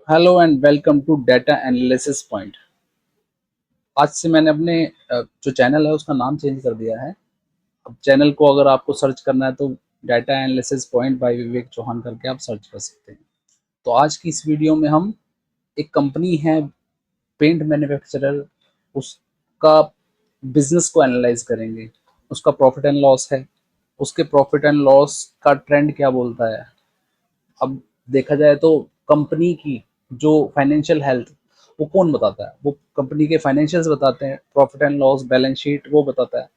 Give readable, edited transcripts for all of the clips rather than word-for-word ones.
Hello and welcome to data analysis point. आज से मैंने अपने जो चैनल है उसका नाम चेंज कर दिया है। अब चैनल को अगर आपको सर्च करना है तो डाटा एनालिसिस पॉइंट बाय विवेक चौहान करके आप सर्च कर सकते हैं। तो आज की इस वीडियो में हम एक कंपनी है पेंट मैन्युफैक्चरर, उसका बिजनेस को एनालाइज करेंगे। उसका प्रॉफिट एंड लॉस है, उसके प्रॉफिट एंड लॉस का ट्रेंड क्या बोलता है। अब देखा जाए तो कंपनी की जो फाइनेंशियल हेल्थ वो कौन बताता है? वो कंपनी के फाइनेंशियल्स बताते हैं, profit and loss balance sheet वो बताता है।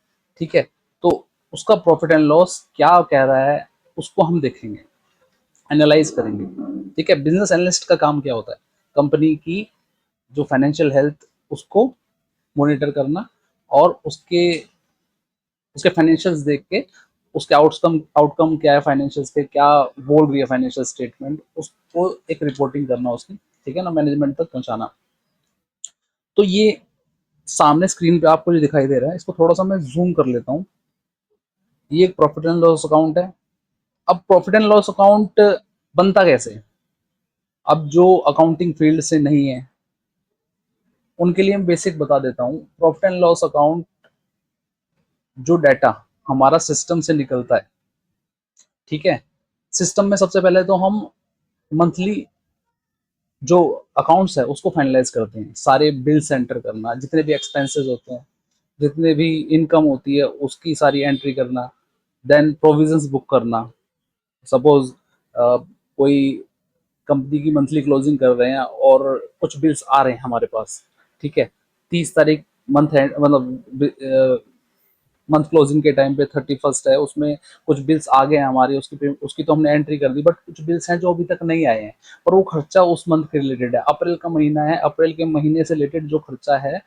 ठीक है, तो उसका प्रॉफिट एंड लॉस क्या कह रहा है उसको हम देखेंगे, एनालाइज करेंगे। ठीक है, बिजनेस एनालिस्ट का काम क्या होता है? कंपनी की जो फाइनेंशियल हेल्थ उसको मॉनिटर करना और उसके उसके फाइनेंशियल्स देख के उसके आउटकम आउटकम क्या है, फाइनेंशियल्स के क्या बोल रही है फाइनेंशियल स्टेटमेंट, उसको एक रिपोर्टिंग करना उसकी। ठीक है ना, मैनेजमेंट तक पहुंचाना। तो ये सामने स्क्रीन पे आपको जो दिखाई दे रहा है इसको थोड़ा सा मैं जूम कर लेता हूँ। ये एक प्रॉफिट एंड लॉस अकाउंट है। अब प्रॉफिट एंड लॉस अकाउंट बनता कैसे है? अब जो अकाउंटिंग फील्ड से नहीं है उनके लिए मैं बेसिक बता देता हूँ। प्रॉफिट एंड लॉस अकाउंट जो डाटा हमारा सिस्टम से निकलता है, ठीक है, सिस्टम में सबसे पहले तो हम मंथली जो अकाउंट्स है उसको फाइनलाइज करते हैं। सारे बिल एंटर करना, जितने भी एक्सपेंसेस होते हैं, जितने भी इनकम होती है उसकी सारी एंट्री करना। देन प्रोविजंस बुक करना। सपोज कोई कंपनी की मंथली क्लोजिंग कर रहे हैं और कुछ बिल्स आ रहे हैं हमारे पास। ठीक है, 30 तारीख मंथ है, मतलब मंथ क्लोजिंग के टाइम पे 31 है, उसमें कुछ बिल्स आ गए हैं हमारे, उसकी तो हमने एंट्री कर दी, बट कुछ बिल्स हैं जो अभी तक नहीं आए हैं पर वो खर्चा उस मंथ के रिलेटेड है। अप्रैल का महीना है, अप्रैल के महीने से रिलेटेड जो खर्चा है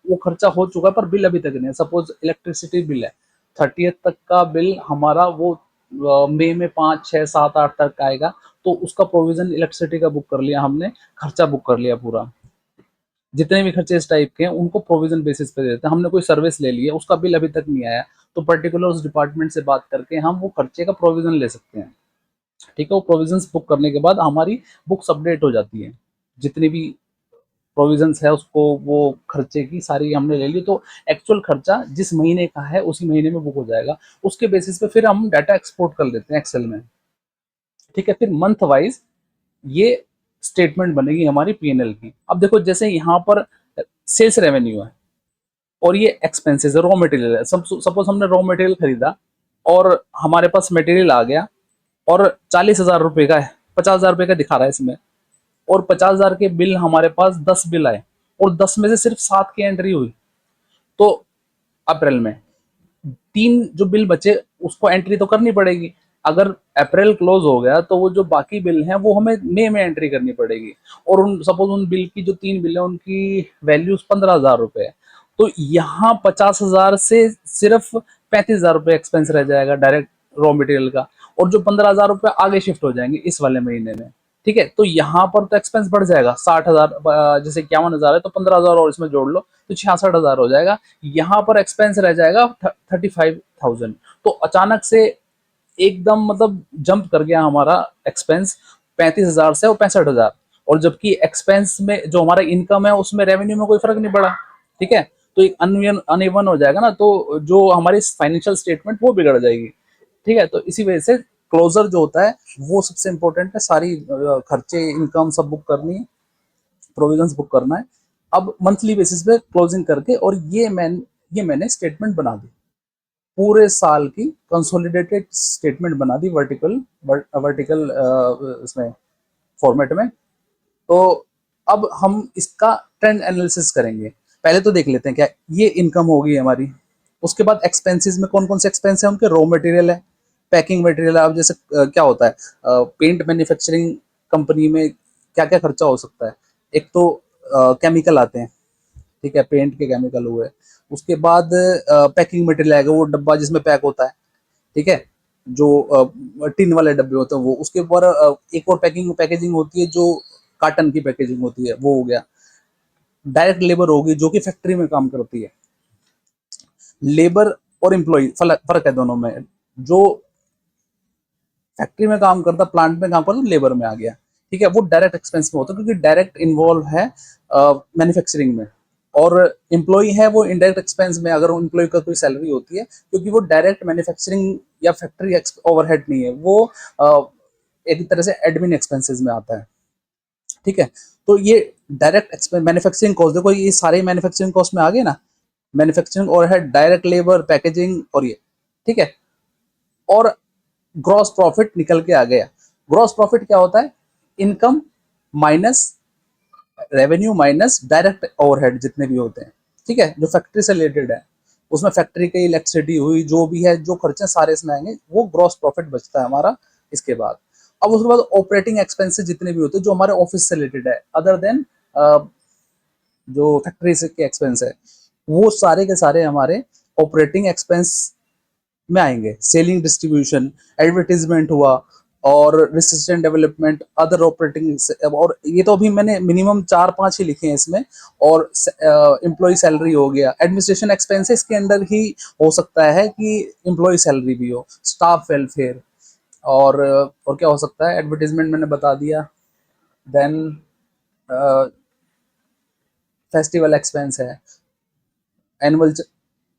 वो खर्चा हो चुका है पर बिल अभी तक नहीं है। सपोज इलेक्ट्रिसिटी बिल है, 30th तक का बिल हमारा, वो मई में 5 6 7 8 तक आएगा। तो उसका प्रोविजन इलेक्ट्रिसिटी का बुक कर लिया हमने, खर्चा बुक कर लिया पूरा। जितने भी खर्चे इस टाइप के हैं उनको प्रोविजन बेसिस पे देते हैं। हमने कोई सर्विस ले ली है, उसका बिल अभी तक नहीं आया, तो पर्टिकुलर उस डिपार्टमेंट से बात करके हम वो खर्चे का प्रोविजन ले सकते हैं। ठीक है, वो प्रोविजंस बुक करने के बाद हमारी बुक्स अपडेट हो जाती है। जितनी भी प्रोविजंस है उसको, वो खर्चे की सारी हमने ले ली, तो एक्चुअल खर्चा जिस महीने का है उसी महीने में बुक हो जाएगा। उसके बेसिस पे फिर हम डाटा एक्सपोर्ट कर लेते हैं एक्सेल में। ठीक है, फिर मंथ वाइज ये स्टेटमेंट बनेगी हमारी पीएनएल की। अब देखो, जैसे यहाँ पर सेल्स रेवेन्यू है और ये एक्सपेंसेस है, रॉ मटेरियल है। सपोज हमने रॉ मटेरियल खरीदा और हमारे पास मटेरियल आ गया और 40,000 रुपए का है, 50,000 रुपए का दिखा रहा है इसमें, और 50,000 के बिल हमारे पास 10 बिल आए और 10 में से सिर्फ 7 की एंट्री हुई। तो अप्रैल में 3 जो बिल बचे उसको एंट्री तो करनी पड़ेगी। अगर अप्रैल क्लोज हो गया तो वो जो बाकी बिल हैं वो हमें मई में एंट्री करनी पड़ेगी। और उन सपोज उन बिल की जो 3 बिल है उनकी वैल्यूज 15,000 रुपए है। तो यहाँ 50,000 से सिर्फ 35,000 रुपये एक्सपेंस रह जाएगा डायरेक्ट रॉ मटेरियल का, और जो 15,000 रुपये आगे शिफ्ट हो जाएंगे इस वाले महीने में। ठीक है, तो यहाँ पर तो एक्सपेंस बढ़ जाएगा 60,000, जैसे 51,000 है तो 15,000 और इसमें जोड़ लो तो 66,000 हो जाएगा। यहाँ पर एक्सपेंस रह जाएगा 35,000। तो अचानक से एकदम मतलब जंप कर गया हमारा एक्सपेंस 35,000 से और 65,000। और जबकि एक्सपेंस में जो हमारा इनकम है उसमें रेवेन्यू में कोई फर्क नहीं पड़ा। ठीक है, तो एक अनइवन हो जाएगा ना, तो जो हमारी फाइनेंशियल स्टेटमेंट वो बिगड़ जाएगी। ठीक है, तो इसी वजह से क्लोजर जो होता है वो सबसे इंपॉर्टेंट है। सारी खर्चे इनकम सब बुक करनी है, प्रोविजंस बुक करना है। अब मंथली बेसिस पे क्लोजिंग करके, और ये मैंने स्टेटमेंट बना दी, पूरे साल की कंसोलिडेटेड स्टेटमेंट बना दी, वर्टिकल इसमें फॉर्मेट में। तो अब हम इसका ट्रेंड एनालिसिस करेंगे। पहले तो देख लेते हैं क्या ये इनकम होगी हमारी। उसके बाद एक्सपेंसेस में कौन कौन से एक्सपेंस है, उनके रॉ मटेरियल है, पैकिंग मटेरियल है। अब जैसे क्या होता है पेंट मैन्युफैक्चरिंग कंपनी में क्या क्या खर्चा हो सकता है। एक तो केमिकल आते हैं, ठीक है, पेंट के केमिकल हुए। उसके बाद पैकिंग मटेरियल आएगा, वो डब्बा जिसमें पैक होता है। ठीक है, जो टिन वाले डब्बे होते हैं वो। उसके ऊपर एक और पैकेजिंग होती है जो कार्टन की पैकेजिंग होती है, वो हो गया। डायरेक्ट लेबर होगी जो कि फैक्ट्री में काम करती है। लेबर और एम्प्लॉय फर्क है दोनों में। जो फैक्ट्री में काम करता, प्लांट में काम करता, लेबर में आ गया। ठीक है, वो डायरेक्ट एक्सपेंस में होता है क्योंकि डायरेक्ट इन्वॉल्व है मैन्युफैक्चरिंग में, और एम्प्लॉय है वो इनडायरेक्ट एक्सपेंस में अगर एम्प्लॉय का कोई सैलरी होती है, क्योंकि वो डायरेक्ट मैन्युफैक्चरिंग या फैक्ट्री ओवरहेड नहीं है, वो एक तरह से एडमिन एक्सपेंसेस में आता है। ठीक है, तो ये डायरेक्ट एक्सपेंस मैन्युफैक्चरिंग कॉस्ट, देखो ये सारे मैन्युफैक्चरिंग कॉस्ट में आ गए ना, manufacturing overhead, direct labour, packaging और ये। ठीक है, और ग्रॉस प्रॉफिट निकल के आ गया। ग्रॉस प्रॉफिट क्या होता है? Income minus revenue minus direct overhead जितने भी होते हैं। ठीक है, जो फैक्ट्री से रिलेटेड है, उसमें फैक्ट्री की इलेक्ट्रिसिटी हुई, जो भी है, जो खर्चे सारे इसमें आएंगे, वो ग्रॉस प्रॉफिट बचता है हमारा। इसके बाद अब उसके बाद ऑपरेटिंग एक्सपेंसेस जितने भी होते हैं जो हमारे ऑफिस से रिलेटेड है, अदर देन जो फैक्ट्री से के एक्सपेंस है, वो सारे के सारे हमारे ऑपरेटिंग एक्सपेंस में आएंगे। सेलिंग, डिस्ट्रीब्यूशन, एडवर्टीजमेंट हुआ, और research and development, other operating, और ये तो अभी मैंने मिनिमम 4-5 ही लिखे हैं इसमें। और एम्प्लॉय सैलरी हो गया, एडमिनिस्ट्रेशन एक्सपेंसेस के अंदर ही हो सकता है कि एम्प्लॉय सैलरी भी हो, स्टाफ वेलफेयर, और क्या हो सकता है, एडवर्टीजमेंट मैंने बता दिया। देन फेस्टिवल एक्सपेंस है, एनुअल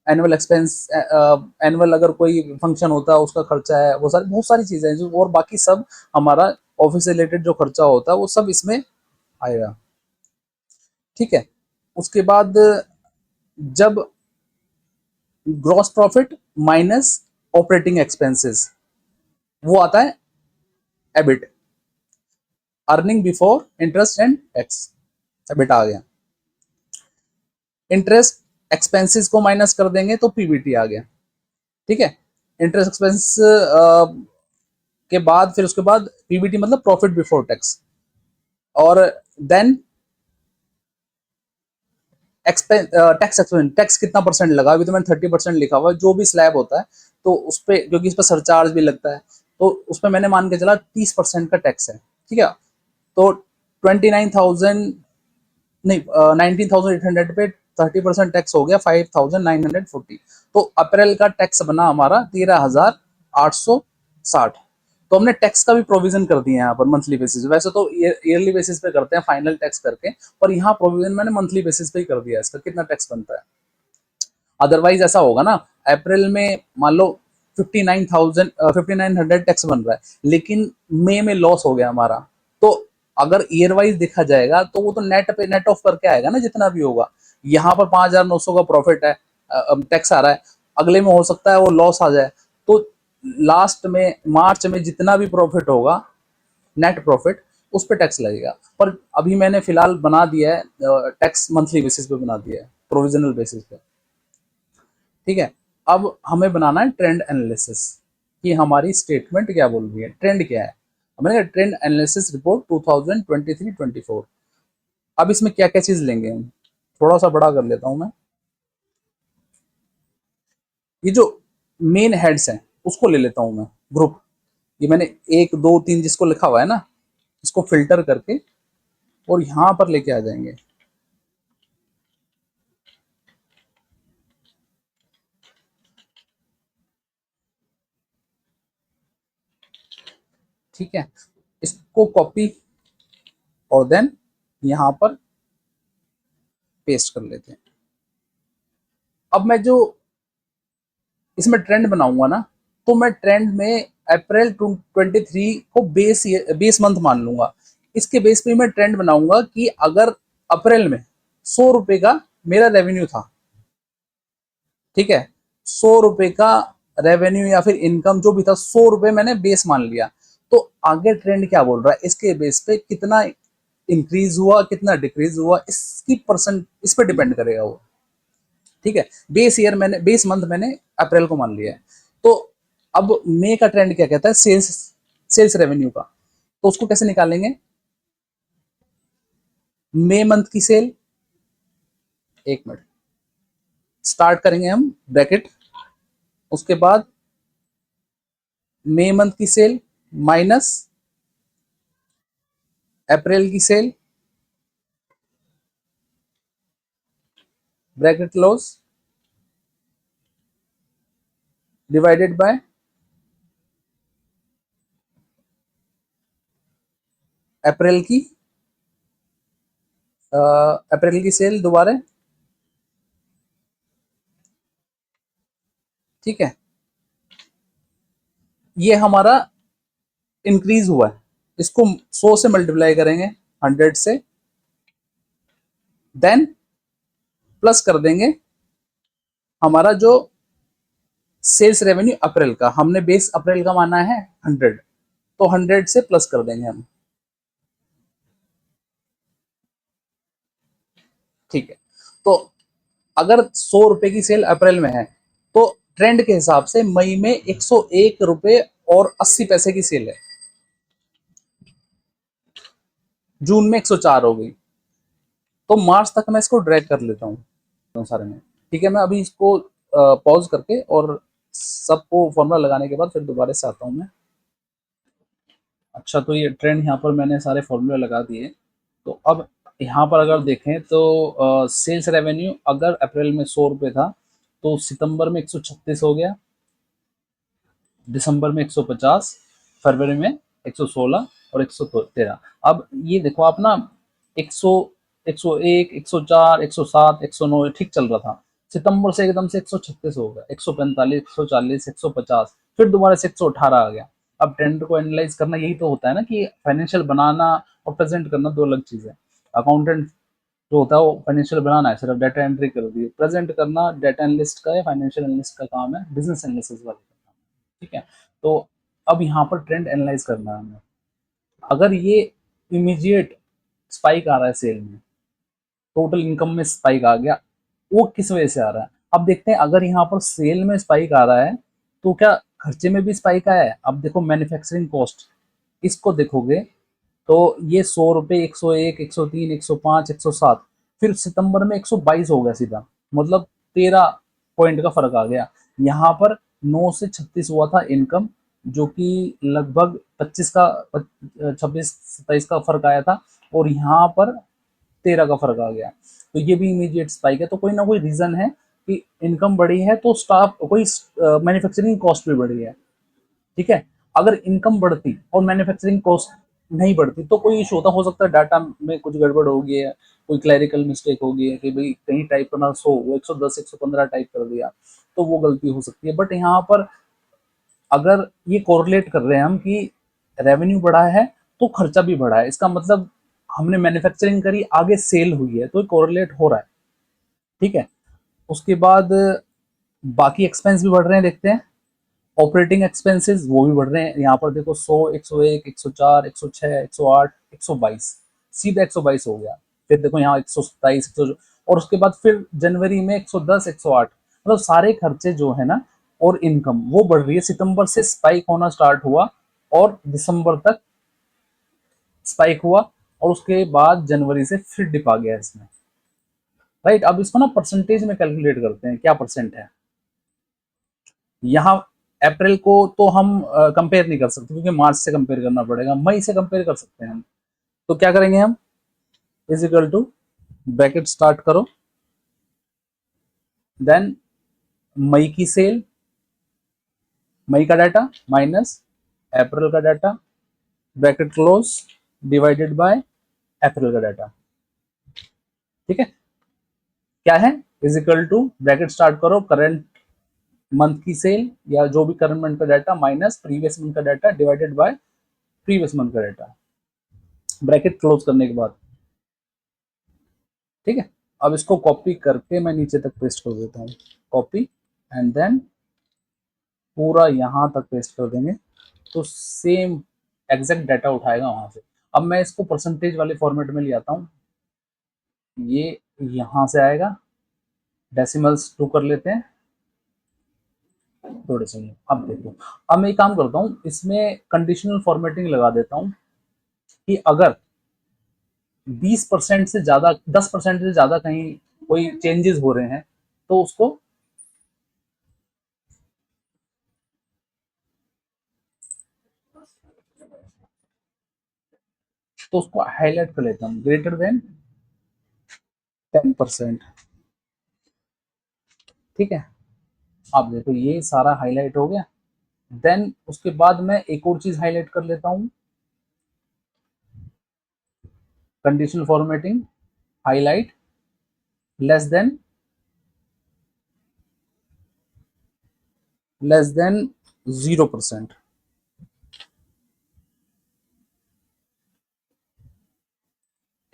एनुअल एक्सपेंस, एनुअल अगर कोई फंक्शन होता है उसका खर्चा है, वो सारी बहुत सारी चीजें हैं जो, और बाकी सब हमारा ऑफिस से रिलेटेड जो खर्चा होता है वो सब इसमें आएगा। ठीक है, उसके बाद जब gross profit minus operating expenses, वो आता है EBIT, earning before interest and tax, EBIT आ गया। इंटरेस्ट एक्सपेंसेस को माइनस कर देंगे तो पीबीटी आ गया। ठीक है, इंटरेस्ट एक्सपेंस के बाद फिर उसके बाद पीबीटी मतलब प्रॉफिट बिफोर टैक्स, और देन टैक्स एक्सपेंस, टैक्स कितना परसेंट लगा, अभी तो मैंने 30% लिखा हुआ है, जो भी स्लैब होता है तो उस पर, क्योंकि इस पर सरचार्ज भी लगता है, तो उस पर मैंने मान के चला 30% का टैक्स है। ठीक है, तो 29,000, नहीं 19,800 पे 30% टैक्स हो गया 5,940, तो अप्रैल का टैक्स बना हमारा 13,860। तो हमने टैक्स का भी प्रोविजन कर दिया यहाँ पर मंथली बेसिस, वैसे तो ईयरली बेसिस पे करते हैं फाइनल टैक्स करके, पर यहाँ प्रोविजन मैंने मंथली बेसिस पे ही कर दिया इसका कितना टैक्स बनता है। अदरवाइज ऐसा होगा ना, अप्रैल में मान लो 59,000 5900 टैक्स बन रहा है, लेकिन मई में लॉस हो गया हमारा, तो अगर ईयर वाइज देखा जाएगा तो वो तो नेट पे नेट ऑफ करके आएगा ना जितना भी होगा। यहाँ पर 5,900 का प्रॉफिट है, टैक्स आ रहा है, अगले में हो सकता है वो लॉस आ जाए, तो लास्ट में मार्च में जितना भी प्रॉफिट होगा, नेट प्रॉफिट, उस पर टैक्स लगेगा। पर अभी मैंने फिलहाल बना दिया है टैक्स मंथली बेसिस पे बना दिया है, प्रोविजनल बेसिस पे। ठीक है, अब हमें बनाना है ट्रेंड एनालिसिस कि हमारी स्टेटमेंट क्या बोल रही है, ट्रेंड क्या है। हमने कहा ट्रेंड एनालिसिस रिपोर्ट 2023-24। अब इसमें क्या क्या चीज लेंगे हम, थोड़ा सा बड़ा कर लेता हूं मैं। ये जो मेन हेड्स हैं उसको ले लेता हूं मैं, ग्रुप, ये मैंने 1 2 3 जिसको लिखा हुआ है ना, इसको फिल्टर करके और यहां पर लेके आ जाएंगे। ठीक है, इसको कॉपी और देन यहां पर पेस्ट कर लेते हैं। अब मैं जो इसमें ट्रेंड बनाऊंगा ना, तो मैं ट्रेंड में अप्रैल 23 को बेस मंथ मान लूंगा। इसके बेस पे मैं ट्रेंड बनाऊंगा कि अगर अप्रैल में 100 रुपए का मेरा रेवेन्यू था, ठीक है, 100 रुपए का रेवेन्यू या फिर इनकम जो भी था, 100 रुपए मैंने बेस मान लिया, तो आगे ट्रेंड क्या बोल रहा है, इसके बेस पे कितना इंक्रीज हुआ कितना डिक्रीज हुआ, इसकी परसेंट इस पर डिपेंड करेगा वो। ठीक है, बेस मंथ मैंने अप्रैल को मान लिया है। तो अब मई का ट्रेंड क्या कहता है, सेल्स रेवेन्यू का, तो उसको कैसे निकालेंगे, मई मंथ की सेल, एक मिनट, स्टार्ट करेंगे हम ब्रैकेट, उसके बाद मई मंथ की सेल माइनस अप्रैल की sale, bracket close, divided by अप्रैल की अप्रैल की सेल दोबारा, ठीक है, ये हमारा इंक्रीज हुआ है, इसको 100 से मल्टीप्लाई करेंगे, 100 से, देन प्लस कर देंगे हमारा जो सेल्स रेवेन्यू अप्रैल का, हमने बेस अप्रैल का माना है 100, तो 100 से प्लस कर देंगे हम, ठीक है। तो अगर 100 रुपए की सेल अप्रैल में है तो ट्रेंड के हिसाब से मई में 101 रुपए और 80 पैसे की सेल है, जून में 104 हो गई, तो मार्च तक मैं इसको ड्रैग कर लेता हूँ सारे में, ठीक है। मैं अभी इसको पॉज करके और सबको फॉर्मूला लगाने के बाद फिर दोबारा से आता हूँ मैं। अच्छा, तो ये ट्रेंड यहाँ पर मैंने सारे फॉर्मूले लगा दिए। तो अब यहाँ पर अगर देखें तो सेल्स रेवेन्यू अगर अप्रैल में 100 रुपये था तो सितंबर में 136 हो गया, दिसंबर में 150, फरवरी में 116 और 113। अब ये देखो आप ना, 100, 101, 104, 107, 109 ठीक चल रहा था, सितंबर से एकदम से 136 हो गया, 145, 140, 150, फिर दोबारा से 118 आ गया। अब ट्रेंड को एनालाइज करना यही तो होता है ना, कि फाइनेंशियल बनाना और प्रेजेंट करना दो अलग चीज़ है। अकाउंटेंट जो होता है वो फाइनेंशियल बनाना है, सिर्फ डाटा एंट्री कर दी, प्रेजेंट करना डाटा एनालिस्ट का या फाइनेंशियल एनालिस्ट का काम है, बिजनेस एनालिसिस वाले का काम है, ठीक है। तो अब यहाँ पर ट्रेंड एनालाइज करना है हमें। अगर ये इमीडिएट स्पाइक आ रहा है सेल में, टोटल इनकम में स्पाइक आ गया, वो किस वजह से आ रहा है, अब देखते हैं। अगर यहाँ पर सेल में स्पाइक आ रहा है तो क्या खर्चे में भी स्पाइक आया है? अब देखो मैन्युफैक्चरिंग कॉस्ट, इसको देखोगे तो ये 100 रुपये, 101, 103, 105, 107, फिर सितंबर में 122 हो गया सीधा, मतलब 13 पॉइंट का फर्क आ गया। यहाँ पर 9 से 36 हुआ था इनकम, जो कि लगभग 25 का 26-27 का फर्क आया था, और यहाँ पर 13 का फर्क आ गया। तो ये भी इमीडिएट स्पाइक है, तो कोई ना कोई रीजन है कि इनकम बढ़ी है तो स्टाफ कोई मैन्युफैक्चरिंग कॉस्ट भी बढ़ी है, ठीक है। अगर इनकम बढ़ती और मैन्युफैक्चरिंग कॉस्ट नहीं बढ़ती तो कोई इशू होता, हो सकता है डाटा में कुछ गड़बड़ हो गई है, कोई क्लैरिकल मिस्टेक हो गई है कि भाई कहीं टाइप करना 100 वो 110 115 टाइप कर दिया, तो वो गलती हो सकती है। बट यहाँ पर अगर ये कोरिलेट कर रहे हैं हम कि रेवेन्यू बढ़ा है तो खर्चा भी बढ़ा है, इसका मतलब हमने मैन्युफैक्चरिंग करी, आगे सेल हुई है, तो कोरिलेट हो रहा है, ठीक है। उसके बाद बाकी एक्सपेंस भी बढ़ रहे हैं, देखते हैं। ऑपरेटिंग एक्सपेंसेस वो भी बढ़ रहे हैं, यहाँ पर देखो 100, 101, 104, 106, 108, 122, सीधा 122 हो गया। फिर देखो यहाँ 127, और उसके बाद फिर जनवरी में 110, 108, मतलब सारे खर्चे जो है ना और इनकम वो बढ़ रही है। सितंबर से स्पाइक होना स्टार्ट हुआ और दिसंबर तक स्पाइक हुआ, और उसके बाद जनवरी से फिर डिप आ गया इसमें, राइट। अब इसको ना परसेंटेज में कैलकुलेट करते हैं, क्या परसेंट है। यहाँ अप्रैल को तो हम कंपेयर नहीं कर सकते क्योंकि मार्च से कंपेयर करना पड़ेगा, मई से कंपेयर कर सकते हैं हम। तो क्या करेंगे हम, is equal to, bracket start करो, देन मई की सेल, मई का डाटा माइनस अप्रैल का data, bracket close, divided by अप्रैल का डाटा, ठीक है। क्या है, is equal to, bracket start करो, करंट मंथ की सेल या जो भी करंट मंथ का डाटा माइनस प्रीवियस मंथ का data divided by previous month का डाटा, ब्रैकेट क्लोज करने के बाद, ठीक है। अब इसको कॉपी करके मैं नीचे तक पेस्ट कर देता हूँ, कॉपी एंड देन पूरा यहाँ तक पेस्ट कर देंगे, तो सेम एग्जैक्ट डाटा उठाएगा वहां से। अब मैं इसको परसेंटेज वाले फॉर्मेट में ले आता हूँ, ये यहाँ से आएगा, डेसिमल्स 2 कर लेते हैं, थोड़े से। अब देखो, अब मैं एक काम करता हूँ, इसमें कंडीशनल फॉर्मेटिंग लगा देता हूँ कि अगर 20% से ज्यादा, 10% से ज्यादा कहीं कोई चेंजेस हो रहे हैं तो उसको, हाईलाइट कर लेता हूँ, ग्रेटर देन 10%, ठीक है। आप देखो ये सारा हाईलाइट हो गया, देन उसके बाद मैं एक और चीज हाईलाइट कर लेता हूँ, conditional formatting, highlight, less than 0%।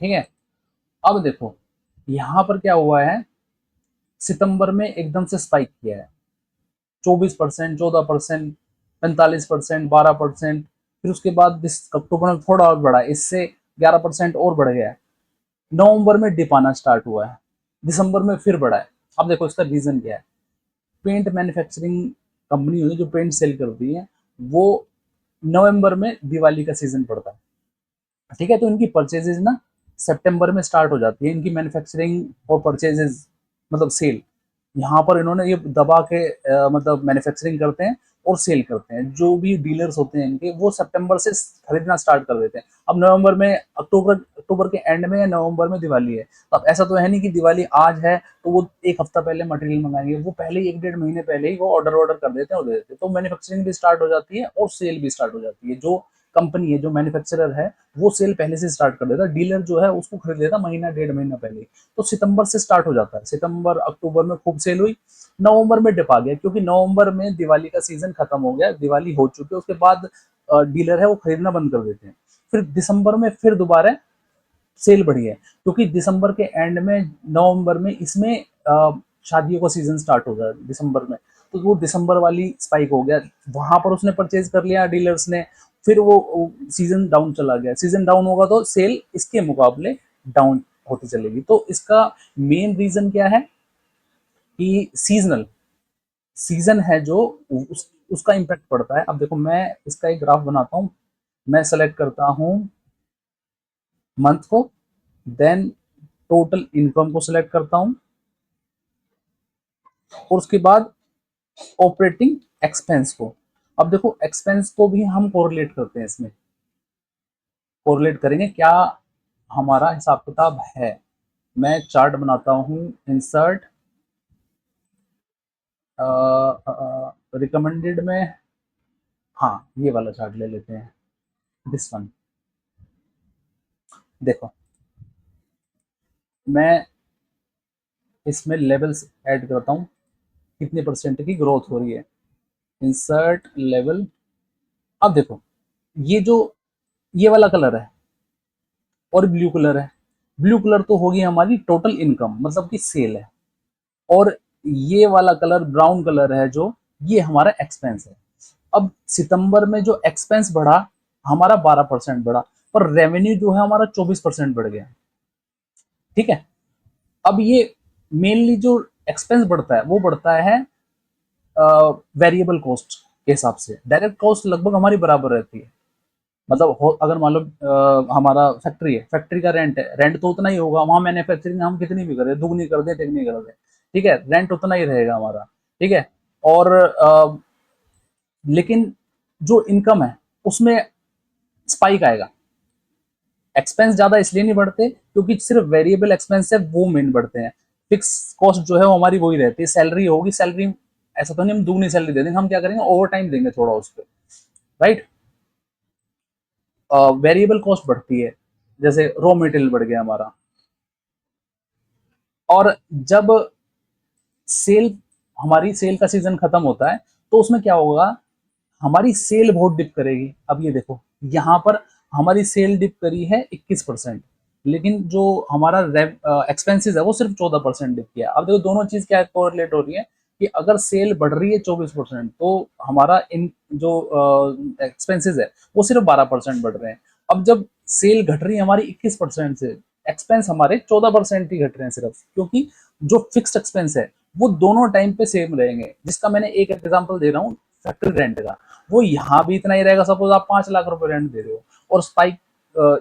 ठीक है, अब देखो यहां पर क्या हुआ है, सितंबर में एकदम से स्पाइक किया है 24%, 14%, 45%, 12%। फिर उसके बाद अक्टूबर में थोड़ा और बढ़ा, इससे 11% और बढ़ गया है। नवंबर में डिप आना स्टार्ट हुआ है, दिसंबर में फिर बढ़ा है। अब देखो इसका रीजन क्या है। पेंट मैन्युफैक्चरिंग कंपनी होती है जो पेंट सेल करती है, वो नवंबर में दिवाली का सीजन पड़ता है। ठीक है, तो इनकी परचेजेज ना सितंबर में स्टार्ट हो जाती है, इनकी मैन्युफैक्चरिंग और परचेजेज, मतलब सेल। यहाँ पर इन्होंने ये दबा के मतलब मैन्युफैक्चरिंग करते हैं और सेल करते हैं। जो भी डीलर्स होते हैं इनके, वो सितंबर से खरीदना स्टार्ट कर देते हैं। अब नवंबर में, अक्टूबर अक्टूबर के एंड में या नवंबर में दिवाली है, अब ऐसा तो है नहीं कि दिवाली आज है तो वो एक हफ्ता पहले मटेरियल मंगाएंगे, वो पहले ही 1 डेढ़ महीने पहले ही वो ऑर्डर कर देते हैं और दे देते हैं। तो मैन्युफैक्चरिंग भी स्टार्ट हो जाती है और सेल भी स्टार्ट हो जाती है। जो कंपनी है, जो मैन्युफैक्चरर है, वो सेल पहले से स्टार्ट कर देता है, डीलर जो है उसको खरीद लेता महीना 1.5 महीना पहले। तो सितंबर से स्टार्ट हो जाता है, सितंबर अक्टूबर में खूब सेल हुई, नवंबर में डिप आ गया, क्योंकि नवंबर में दिवाली का सीजन खत्म हो गया, दिवाली हो चुकी है, उसके बाद डीलर है वो खरीदना बंद कर देते हैं। फिर दिसंबर में फिर दोबारा सेल बढ़ी है, क्योंकि दिसंबर के एंड में, नवंबर में, इसमें शादियों का सीजन स्टार्ट हो गया दिसंबर में। तो वो दिसंबर वाली स्पाइक हो गया, वहां पर उसने परचेज कर लिया डीलर्स ने। फिर वो सीजन डाउन चला गया, सीजन डाउन होगा तो सेल इसके मुकाबले डाउन होती चलेगी। तो इसका मेन रीजन क्या है कि सीजनल सीजन है जो उसका इम्पैक्ट पड़ता है। अब देखो मैं इसका एक ग्राफ बनाता हूँ। मैं सेलेक्ट करता हूँ मंथ को, देन टोटल इनकम को सिलेक्ट करता हूं, और उसके बाद ऑपरेटिंग एक्सपेंस को। अब देखो एक्सपेंस को भी हम कोरिलेट करते हैं, इसमें कोरिलेट करेंगे क्या हमारा हिसाब किताब है। मैं चार्ट बनाता हूं, इंसर्ट, रिकमेंडेड में, हाँ ये वाला चार्ट ले लेते हैं, दिस वन। देखो मैं इसमें लेवल्स ऐड करता हूं, कितने परसेंट की ग्रोथ हो रही है। Insert level. अब देखो ये जो ये वाला कलर है और ब्लू कलर है, ब्लू कलर तो होगी हमारी टोटल इनकम, मतलब कि सेल है। और ये वाला कलर ब्राउन कलर है जो, ये हमारा एक्सपेंस है। अब सितंबर में जो एक्सपेंस बढ़ा हमारा 12% बढ़ा, पर रेवेन्यू जो है हमारा 24% बढ़ गया। ठीक है, अब ये मेनली जो एक्सपेंस बढ़ता है वो बढ़ता है वेरिएबल कॉस्ट के हिसाब से। डायरेक्ट कॉस्ट लगभग हमारी बराबर रहती है। मतलब अगर मान लो हमारा फैक्ट्री है, फैक्ट्री का रेंट है, रेंट तो उतना ही होगा। वहां मैन्युफैक्चरिंग हम कितनी भी करें, दुगनी कर दें, तिगनी कर दें, ठीक है, रेंट उतना ही रहेगा हमारा। ठीक है, और लेकिन जो इनकम है उसमें स्पाइक आएगा। एक्सपेंस ज्यादा इसलिए नहीं बढ़ते क्योंकि सिर्फ वेरिएबल एक्सपेंस है वो मेन बढ़ते हैं। फिक्स कॉस्ट जो है वो हमारी वही रहती है। सैलरी होगी, सैलरी ऐसा तो नहीं हम दुगनी सैलरी दे देंगे, हम क्या करेंगे ओवर टाइम देंगे थोड़ा उस पर, राइट। वेरिएबल कॉस्ट बढ़ती है, जैसे रॉ मटेरियल बढ़ गया हमारा। और जब सेल हमारी सेल का सीजन खत्म होता है तो उसमें क्या होगा, हमारी सेल बहुत डिप करेगी। अब ये देखो यहाँ पर हमारी सेल डिप करी है 21%, लेकिन जो हमारा एक्सपेंसेस है वो सिर्फ 14% डिप किया। अब देखो दोनों चीज क्या कोरिलेट हो रही है कि अगर सेल बढ़ रही है 24% तो हमारा इन जो एक्सपेंसेस है वो सिर्फ 12% बढ़ रहे हैं। अब जब सेल घट रही है हमारी 21% से, एक्सपेंस हमारे 14% ही घट रहे हैं सिर्फ, क्योंकि जो फिक्स्ड एक्सपेंस है वो दोनों टाइम पे सेम रहेंगे। जिसका मैंने एक एग्जांपल दे रहा हूँ फैक्ट्री रेंट का, वो यहाँ भी इतना ही रहेगा। सपोज आप 5 लाख रुपए रेंट दे रहे हो और स्पाइक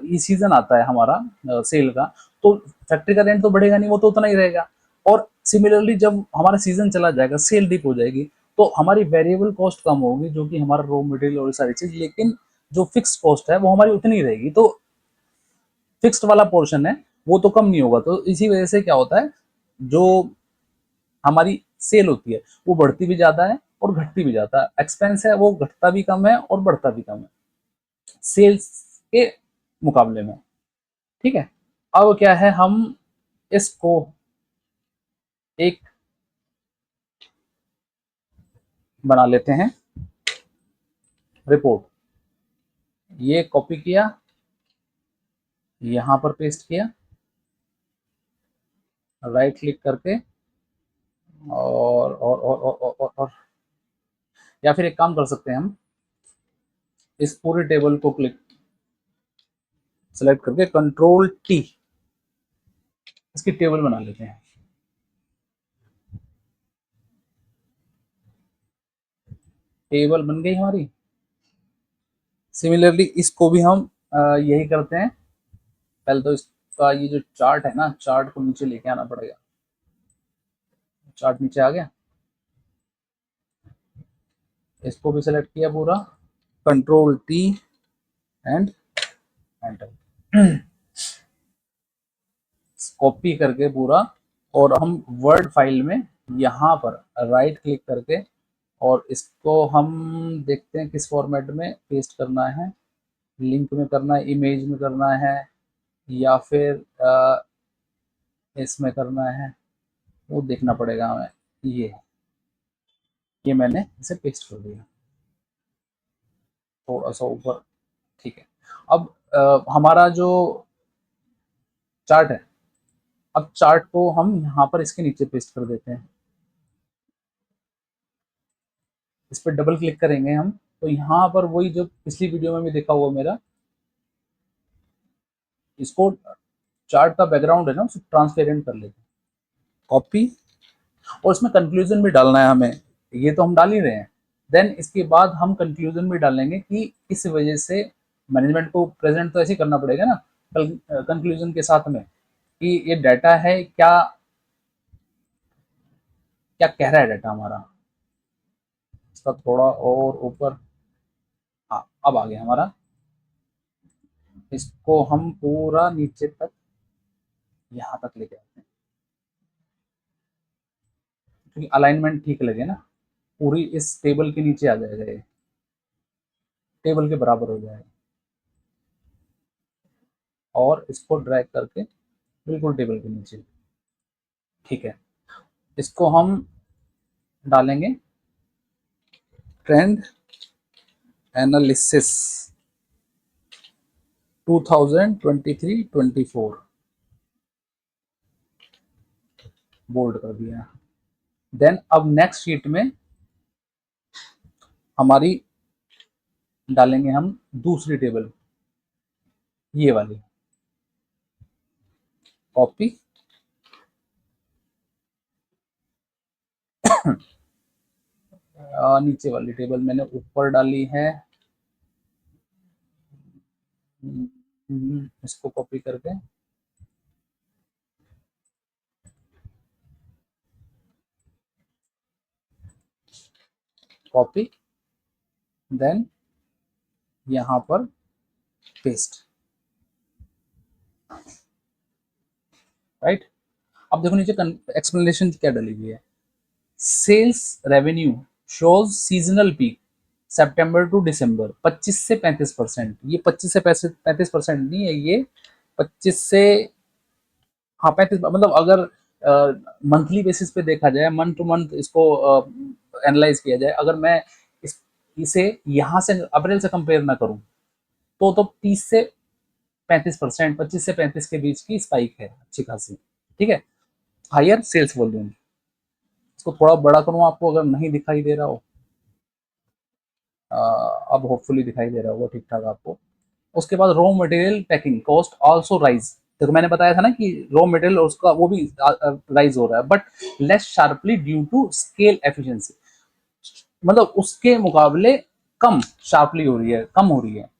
ये सीजन आता है हमारा सेल का, तो फैक्ट्री का रेंट तो बढ़ेगा नहीं, वो तो उतना ही रहेगा। और सिमिलरली जब हमारा सीजन चला जाएगा, सेल डिप हो जाएगी, तो हमारी वेरिएबल कॉस्ट कम होगी जो कि हमारा रॉ मटेरियल और सारी चीज, लेकिन जो फिक्स कॉस्ट है वो हमारी उतनी ही रहेगी। तो फिक्स्ड वाला पोर्शन है वो तो कम नहीं होगा। तो इसी वजह से क्या होता है, जो हमारी सेल होती है वो बढ़ती भी ज्यादा है और घटती भी ज्यादा है। एक्सपेंस है वो घटता भी कम है और बढ़ता भी कम है सेल्स के मुकाबले में। ठीक है, अब क्या है, हम इसको एक बना लेते हैं रिपोर्ट। ये कॉपी किया, यहां पर पेस्ट किया, राइट क्लिक करके, और या फिर एक काम कर सकते हैं हम, इस पूरे टेबल को क्लिक सेलेक्ट करके कंट्रोल टी, इसकी टेबल बना लेते हैं। टेबल बन गई हमारी। सिमिलरली इसको भी हम यही करते हैं। पहले तो इसका ये जो चार्ट है ना, चार्ट को नीचे लेके आना पड़ेगा। चार्ट नीचे आ गया, इसको भी सेलेक्ट किया पूरा, control T and enter, copy करके पूरा, और हम वर्ड फाइल में यहाँ पर राइट क्लिक करके, और इसको हम देखते हैं किस फॉर्मेट में पेस्ट करना है, लिंक में करना है, इमेज में करना है, या फिर इसमें करना है, वो देखना पड़ेगा हमें। ये मैंने इसे पेस्ट कर दिया थोड़ा सा ऊपर, ठीक है। अब हमारा जो चार्ट है, अब चार्ट को हम यहाँ पर इसके नीचे पेस्ट कर देते हैं। इस पर डबल क्लिक करेंगे हम, तो यहाँ पर वही जो पिछली वीडियो में भी देखा हुआ मेरा, इसको चार्ट का बैकग्राउंड है ना, उसको ट्रांसपेरेंट कर लेते हैं, कॉपी, और इसमें कंक्लूजन भी डालना है हमें, ये तो हम डाल ही रहे हैं। देन इसके बाद हम कंक्लूजन भी डालेंगे कि इस वजह से मैनेजमेंट को प्रेजेंट तो ऐसे ही करना पड़ेगा ना कंक्लूजन के साथ में, कि ये डाटा है क्या, क्या कह रहा है डाटा हमारा। इसका थोड़ा और ऊपर, हाँ अब आ गया हमारा। इसको हम पूरा नीचे तक, यहाँ तक लेके आते हैं, क्योंकि अलाइनमेंट ठीक लगे ना, पूरी इस टेबल के नीचे आ जाएगा, ये टेबल के बराबर हो जाएगा, और इसको ड्रैग करके बिल्कुल टेबल के नीचे, ठीक है। इसको हम डालेंगे ट्रेंड एनालिसिस 2023-24, बोल्ड कर दिया। देन अब नेक्स्ट शीट में हमारी डालेंगे हम दूसरी टेबल, ये वाली, कॉपी, नीचे वाली टेबल मैंने ऊपर डाली है, इसको कॉपी करके, कॉपी, देन यहां पर पेस्ट, राइट। अब देखो नीचे एक्सप्लेनेशन क्या डली हुई है, sales revenue shows seasonal peak September to December 25 से 35%। ये 25 से 35% नहीं है, ये 25 से, हाँ 35, मतलब अगर मंथली बेसिस पे देखा जाए, मंथ टू मंथ इसको एनालाइज किया जाए, अगर मैं इसे यहाँ से अप्रैल से कंपेयर ना करूँ, तो 30 से 35%, 25 से 35 के बीच की स्पाइक है अच्छी खासी, ठीक है। हायर सेल्स वॉल्यूम, इसको थोड़ा बड़ा करूँ आपको अगर नहीं दिखाई दे रहा हो, अब होपफुली दिखाई दे रहा होगा ठीक ठाक आपको। उसके बाद raw material packing cost also rise, देखो मैंने बताया था ना कि रॉ मटेरियल उसका वो भी राइज हो रहा है, but less sharply due to scale efficiency, मतलब उसके मुकाबले कम शार्पली हो रही है, कम हो रही है।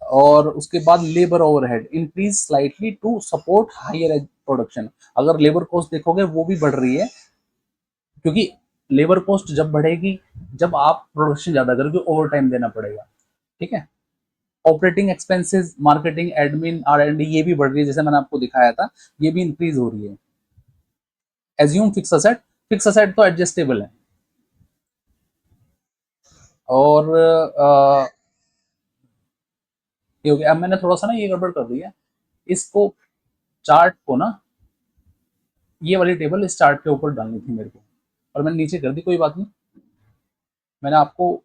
और उसके बाद labour overhead increase slightly to support higher production, अगर लेबर कॉस्ट देखोगे वो भी बढ़ रही है, क्योंकि लेबर कॉस्ट जब बढ़ेगी जब आप प्रोडक्शन ज्यादा करोगे, ओवर टाइम देना पड़ेगा, ठीक है। Operating expenses, marketing, admin, R&D ये भी बढ़ रही है, जैसे मैंने आपको दिखाया था, ये भी इंक्रीज हो रही है। Assume fix asset, fix asset तो एडजस्टेबल है, और ये हो गया। अब मैंने थोड़ा सा ना ये गड़बड़ कर दी है, इसको चार्ट को ना, ये वाली टेबल इस चार्ट के ऊपर डालनी थी मेरे को, और मैंने नीचे कर दी, कोई बात नहीं। मैंने आपको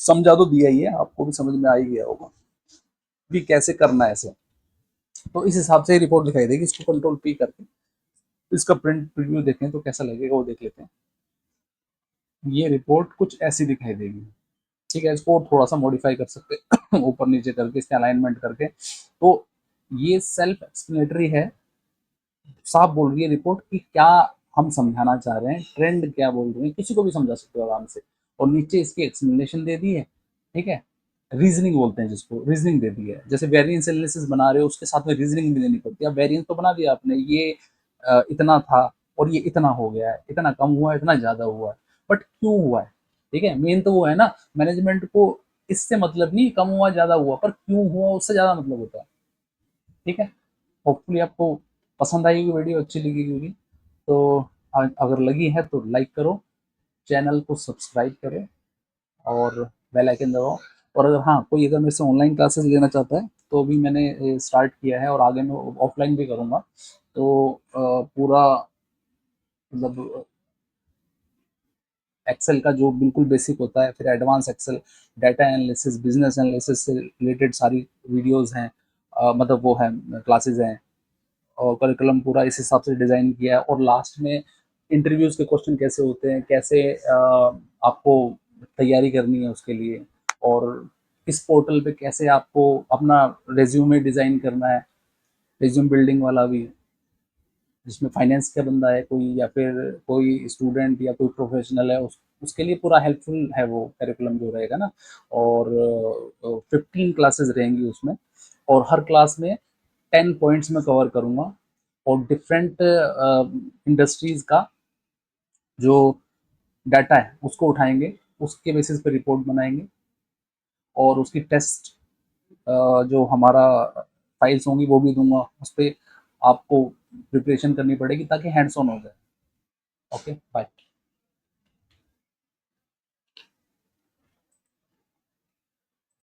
समझा तो दिया ही है, आपको भी समझ में आ ही गया होगा भी कैसे करना है ऐसे। तो इस हिसाब से रिपोर्ट दिखाई देगी। इसको कंट्रोल पी करके इसका प्रिंट प्रीव्यू देखें तो कैसा लगेगा वो देख लेते हैं। ये रिपोर्ट कुछ ऐसी दिखाई देगी, ठीक है। इसको थोड़ा सा मॉडिफाई कर सकते हैं ऊपर नीचे करके, इसके अलाइनमेंट करके। तो ये सेल्फ एक्सप्लेनेटरी है, साफ बोल रही है रिपोर्ट कि क्या हम समझाना चाह रहे हैं, ट्रेंड क्या बोल रहे हैं, किसी को भी समझा सकते हो आराम से। और नीचे इसकी एक्सप्लेनेशन दे दी है, ठीक है। रीजनिंग बोलते हैं जिसको, रीजनिंग दे दी है। जैसे वेरिएंस एनालिसिस बना रहे हो, उसके साथ में रीजनिंग भी देनी पड़ती है। अब वेरिएंस तो बना दिया आपने, ये इतना था और ये इतना हो गया है, इतना कम हुआ है, इतना ज्यादा हुआ है, बट क्यों हुआ है, ठीक है। मेन तो वो है ना, मैनेजमेंट को इससे मतलब नहीं कम हुआ ज्यादा हुआ, पर क्यों हुआ उससे ज्यादा मतलब होता है, ठीक है। होपफुली आपको पसंद आएगी वीडियो, अच्छी लगी होगी। तो अगर लगी है तो लाइक करो, चैनल को सब्सक्राइब करो और बेल आइकन दबाओ। और अगर हाँ, कोई अगर मेरे से ऑनलाइन क्लासेस लेना चाहता है तो भी मैंने स्टार्ट किया है, और आगे मैं ऑफलाइन भी करूँगा। तो पूरा मतलब एक्सेल का जो बिल्कुल बेसिक होता है, फिर advance Excel, data analysis, business analysis से रिलेटेड सारी वीडियोस हैं, मतलब वो है क्लासेस हैं। और करिकुलम पूरा इस हिसाब से डिज़ाइन किया है। और लास्ट में इंटरव्यूज़ के क्वेश्चन कैसे होते हैं, कैसे आपको तैयारी करनी है उसके लिए, और किस पोर्टल पे कैसे आपको अपना रिज्यूमे डिज़ाइन करना है, रिज्यूम बिल्डिंग वाला भी, जिसमें फाइनेंस का बंदा है कोई, या फिर कोई स्टूडेंट या कोई प्रोफेशनल है, उसके लिए पूरा हेल्पफुल है वो करिकुलम जो रहेगा ना। और 15 क्लासेस रहेंगी उसमें, और हर क्लास में 10 पॉइंट्स में कवर करूँगा। और डिफरेंट इंडस्ट्रीज़ का जो डाटा है उसको उठाएंगे, उसके बेसिस पे रिपोर्ट बनाएंगे, और उसकी टेस्ट जो हमारा फाइल्स होंगी वो भी दूंगा उस पर। आपको प्रिपरेशन करनी पड़ेगी ताकि हैंड्स ऑन हो जाए। Okay, bye.